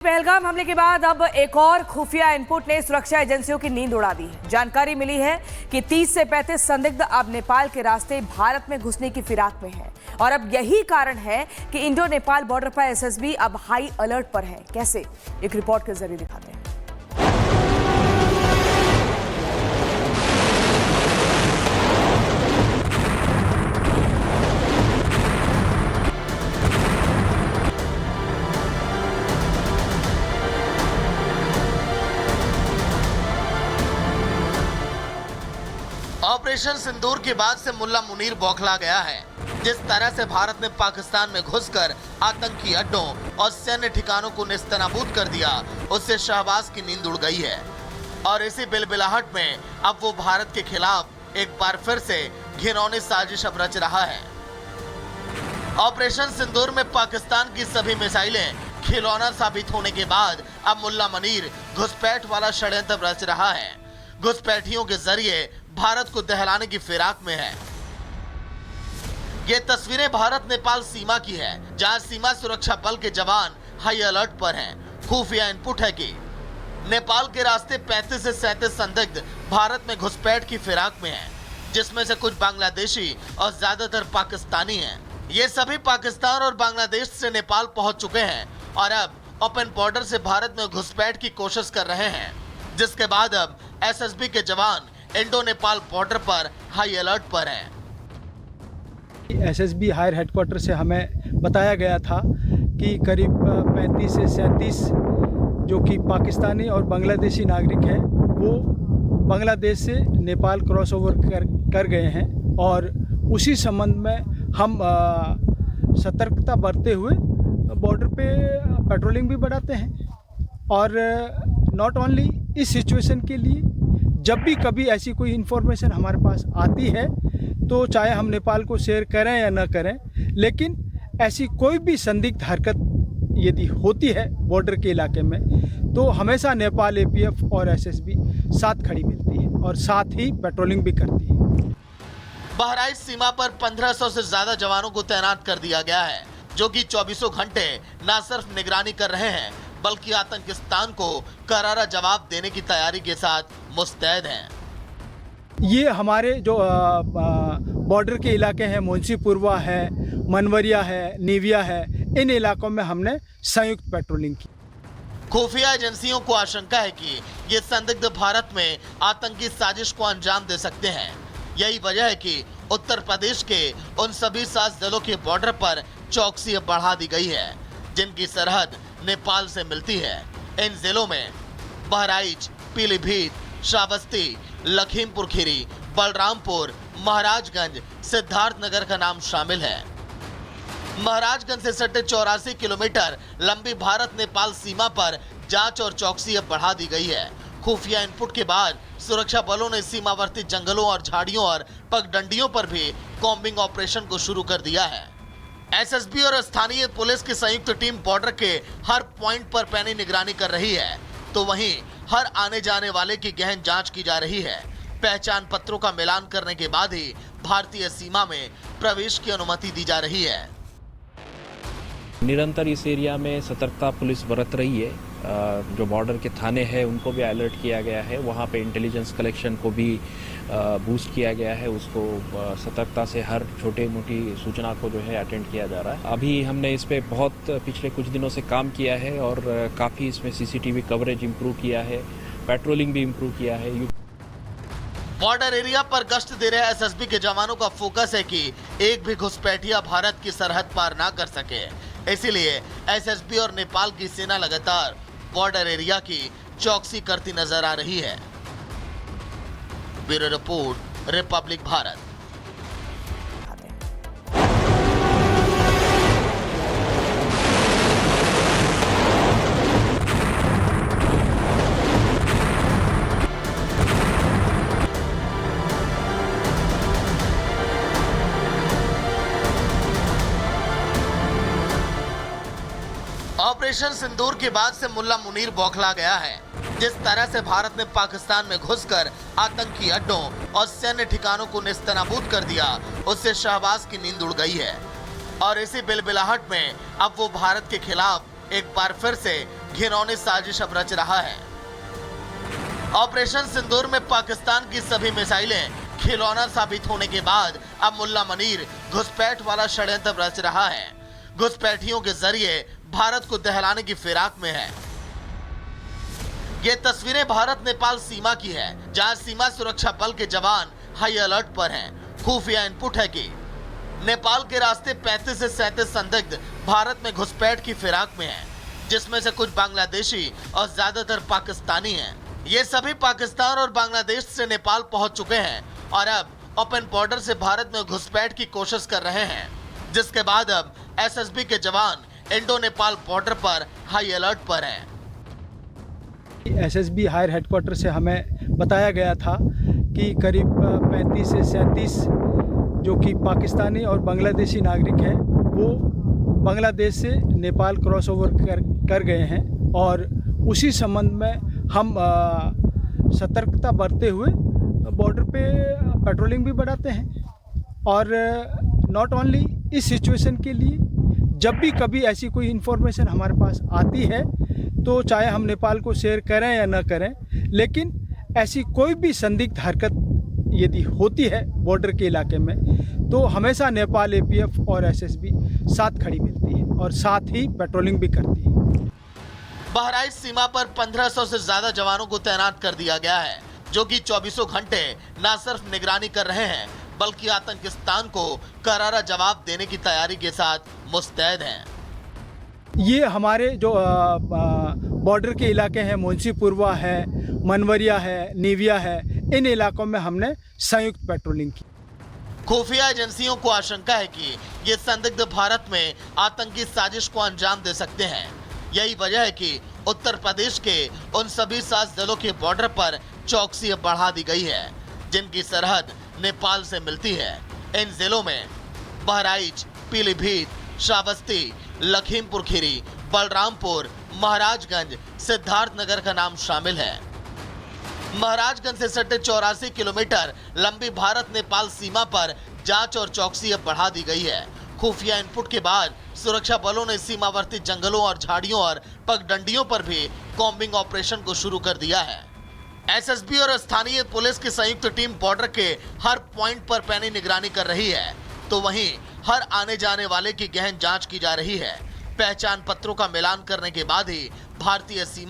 पहलगाम हमले के बाद अब एक और खुफिया इनपुट ने सुरक्षा एजेंसियों की नींद उड़ा दी है। जानकारी मिली है कि 30 से 35 संदिग्ध अब नेपाल के रास्ते भारत में घुसने की फिराक में है और अब यही कारण है कि इंडो नेपाल बॉर्डर पर एसएसबी अब हाई अलर्ट पर है। कैसे, एक रिपोर्ट के जरिए दिखाते हैं। ऑपरेशन सिंदूर के बाद से मुल्ला मुनीर बौखला गया है। जिस तरह से भारत ने पाकिस्तान में घुसकर आतंकी अड्डों और सैन्य ठिकानों को नेस्तनाबूद कर दिया, उससे शहबाज की नींद उड़ गई है और इसी बिलबिलाहट में अब वो भारत के खिलाफ एक बार फिर से घिनौनी साजिश अब रच रहा है। ऑपरेशन सिंदूर में पाकिस्तान की सभी मिसाइलें खिलौना साबित होने के बाद अब मुल्ला मुनीर घुसपैठ वाला षड्यंत्र रच रहा है। घुसपैठियों के जरिए भारत को दहलाने की फिराक में है। ये तस्वीरें भारत नेपाल सीमा की है, जहां सीमा सुरक्षा बल के जवान हाई अलर्ट पर हैं। खुफिया इनपुट है कि नेपाल के रास्ते 35 से 37 संदिग्ध भारत में घुसपैठ की फिराक में हैं, जिसमें से कुछ बांग्लादेशी और ज्यादातर पाकिस्तानी हैं। ये सभी पाकिस्तान और बांग्लादेश से नेपाल पहुंच चुके हैं और अब ओपन बॉर्डर से भारत में घुसपैठ की कोशिश कर रहे हैं, जिसके बाद अब एसएसबी के जवान इंडो नेपाल बॉर्डर पर हाई अलर्ट पर हैं। एसएसबी हायर हेडक्वार्टर से हमें बताया गया था कि करीब 35 से 37 जो कि पाकिस्तानी और बांग्लादेशी नागरिक हैं, वो बांग्लादेश से नेपाल क्रॉस ओवर कर गए हैं और उसी संबंध में हम सतर्कता बरतते हुए बॉर्डर पे पेट्रोलिंग भी बढ़ाते हैं और नॉट ओनली इस सिचुएशन के लिए जब भी कभी ऐसी कोई इन्फॉर्मेशन हमारे पास आती है तो चाहे हम नेपाल को शेयर करें या न करें, लेकिन ऐसी कोई भी संदिग्ध हरकत यदि होती है बॉर्डर के इलाके में तो हमेशा नेपाल एपीएफ और एसएसबी साथ खड़ी मिलती है और साथ ही पेट्रोलिंग भी करती है। बहराइच सीमा पर 1500 से ज्यादा जवानों को तैनात कर दिया गया है, जो कि 24 घंटे न सिर्फ निगरानी कर रहे हैं बल्कि आतंकिस्तान को करारा जवाब देने की तैयारी के साथ मुस्तैद हैं। ये हमारे जो बॉर्डर के इलाके हैं, मुंशीपुरवा है, मनवरिया है, नीविया है, इन इलाकों में हमने संयुक्त पेट्रोलिंग की। खुफिया एजेंसियों को आशंका है कि ये संदिग्ध भारत में आतंकी साजिश को अंजाम दे सकते हैं। यही वजह है कि उत्तर प्रदेश के उन सभी 7 जिलों के बॉर्डर पर चौकसी बढ़ा दी गई है, जिनकी सरहद नेपाल से मिलती है। इन जिलों में बहराइच, पीलीभीत, श्रावस्ती, लखीमपुर खीरी, बलरामपुर, महाराजगंज, सिद्धार्थनगर का नाम शामिल है। महाराजगंज से सटे 84 किलोमीटर लंबी भारत नेपाल सीमा पर जांच और चौकसी अब बढ़ा दी गई है। खुफिया इनपुट के बाद सुरक्षा बलों ने सीमावर्ती जंगलों और झाड़ियों और पगडंडियों पर भी कॉम्बिंग ऑपरेशन को शुरू कर दिया है। एसएसबी और स्थानीय पुलिस की संयुक्त टीम बॉर्डर के हर पॉइंट पर पैनी निगरानी कर रही है, तो वहीं हर आने जाने वाले की गहन जांच की जा रही है। पहचान पत्रों का मिलान करने के बाद ही भारतीय सीमा में प्रवेश की अनुमति दी जा रही है। निरंतर इस एरिया में सतर्कता पुलिस बरत रही है। जो बॉर्डर के थाने हैं उनको भी अलर्ट किया गया है, वहाँ पे इंटेलिजेंस कलेक्शन को भी बूस्ट किया गया है। उसको सतर्कता से हर छोटे मोटी सूचना को जो है अटेंड किया जा रहा है। अभी हमने इस पे बहुत पिछले कुछ दिनों से काम किया है और काफ़ी इसमें सीसीटीवी कवरेज इम्प्रूव किया है, पेट्रोलिंग भी इम्प्रूव किया है। बॉर्डर एरिया पर गश्त दे रहे एसएसबी के जवानों का फोकस है कि एक भी घुसपैठिया भारत की सरहद पार ना कर सके। इसीलिए एसएसबी और नेपाल की सेना लगातार बॉर्डर एरिया की चौकसी करती नजर आ रही है। Bureau report, Republic Bharat. Operation Sindoor के बाद से मुल्ला मुनीर बौखला गया है। जिस तरह से भारत ने पाकिस्तान में घुसकर आतंकी अड्डों और सैन्य ठिकानों को नेस्तनाबूद कर दिया, उससे शहबाज की नींद उड़ गई है और इसी बिलबिलाहट में अब वो भारत के खिलाफ एक बार फिर से घिनौनी साजिश अब रच रहा है। ऑपरेशन सिंदूर में पाकिस्तान की सभी मिसाइलें खिलौना साबित होने के बाद अब मुल्ला मनीर घुसपैठ वाला षड्यंत्र रच रहा है। घुसपैठियों के जरिए भारत को दहलाने की फिराक में है। ये तस्वीरें भारत नेपाल सीमा की है, जहां सीमा सुरक्षा बल के जवान हाई अलर्ट पर हैं। खुफिया इनपुट है कि नेपाल के रास्ते 35 से 37 संदिग्ध भारत में घुसपैठ की फिराक में हैं, जिसमें से कुछ बांग्लादेशी और ज्यादातर पाकिस्तानी हैं। ये सभी पाकिस्तान और बांग्लादेश से नेपाल पहुंच चुके हैं और अब ओपन बॉर्डर से भारत में घुसपैठ की कोशिश कर रहे हैं, जिसके बाद अब एसएसबी के जवान इंडो नेपाल बॉर्डर पर हाई अलर्ट पर हैं। एसएसबी हायर हेडक्वार्टर से हमें बताया गया था कि करीब 35 से 37 जो कि पाकिस्तानी और बांग्लादेशी नागरिक हैं, वो बांग्लादेश से नेपाल क्रॉस ओवर कर गए हैं और उसी संबंध में हम सतर्कता बरतते हुए बॉर्डर पे पेट्रोलिंग भी बढ़ाते हैं। और नॉट ओनली इस सिचुएशन के लिए, जब भी कभी ऐसी कोई इन्फॉर्मेशन हमारे पास आती है तो चाहे हम नेपाल को शेयर करें या न करें, लेकिन ऐसी कोई भी संदिग्ध हरकत यदि होती है बॉर्डर के इलाके में तो हमेशा नेपाल एपीएफ और एसएसबी साथ खड़ी मिलती है और साथ ही पेट्रोलिंग भी करती है। बहराइच सीमा पर 1500 से ज्यादा जवानों को तैनात कर दिया गया है, जो कि 24 घंटे न सिर्फ निगरानी कर रहे हैं बल्कि आतंकिस्तान को करारा जवाब देने की तैयारी के साथ मुस्तैद हैं। ये हमारे जो बॉर्डर के इलाके हैं, मुंशीपुरवा है, मनवरिया है, नीविया है, इन इलाकों में हमने संयुक्त पेट्रोलिंग की। खुफिया एजेंसियों को आशंका है कि ये संदिग्ध भारत में आतंकी साजिश को अंजाम दे सकते हैं। यही वजह है कि उत्तर प्रदेश के उन सभी 7 जिलों के बॉर्डर पर चौकसी बढ़ा दी गई है, जिनकी सरहद नेपाल से मिलती है। इन जिलों में बहराइच, पीलीभीत, श्रावस्ती, लखीमपुर खीरी, बलरामपुर, महाराजगंज, सिद्धार्थनगर का नाम शामिल है। महाराजगंज से सटे 84 किलोमीटर लंबी भारत नेपाल सीमा पर जांच और चौकसी अब बढ़ा दी गई है। खुफिया इनपुट के बाद सुरक्षा बलों ने सीमावर्ती जंगलों और झाड़ियों और पगडंडियों पर भी कॉम्बिंग ऑपरेशन को शुरू कर दिया है। एसएसबी और स्थानीय पुलिस की संयुक्त टीम बॉर्डर के हर पॉइंट पर पैनी निगरानी कर रही है, तो वहीं हर आने जाने वाले की गहन जांच की जा रही है। पहचान पत्रों का मिलान करने के बाद ही भारतीय सीमा